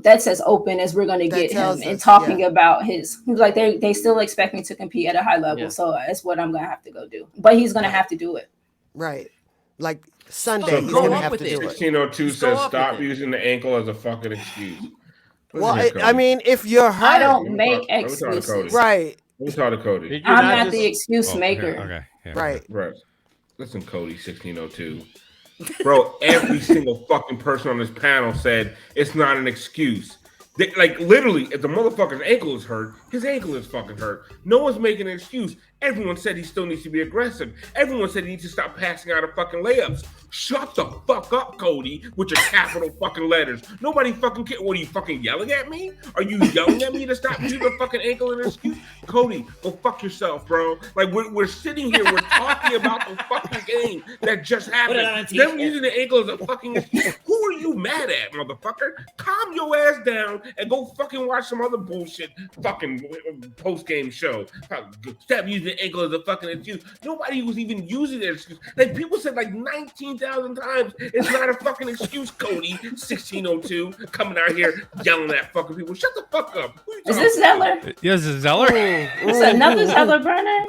that's as open as we're going to get him, and talking about his, like they still expect me to compete at a high level, so that's what I'm going to have to go do. But he's going to have to do it. Right. Like Sunday, he's going to have to do it. 1602 says stop using the ankle as a fucking excuse. Well, I mean, if you're hurt, I don't make excuses. Right. Let me talk to Cody. I'm not the excuse maker. Okay. Yeah. Right. Listen, Cody, 1602. Bro, every single fucking person on this panel said it's not an excuse. Like, literally, if the motherfucker's ankle is hurt, his ankle is fucking hurt. No one's making an excuse. Everyone said he still needs to be aggressive. Everyone said he needs to stop passing out of fucking layups. Shut the fuck up, Cody, with your capital fucking letters. Nobody fucking cares. What, are you fucking yelling at me? Are you yelling at me to stop using the fucking ankle as an excuse? Cody, go fuck yourself, bro. Like, we're sitting here, we're talking about the fucking game that just happened. Them using the ankle as a fucking excuse. Who are you mad at, motherfucker? Calm your ass down and go fucking watch some other bullshit fucking post-game show. Stop using the ankle as a fucking excuse. Nobody was even using that excuse. Like, people said like 19,000 times it's not a fucking excuse, Cody. 1602 coming out here yelling at fucking people. Shut the fuck up. Is this Zeller? Yes, it's Zeller. Is another Zeller burner?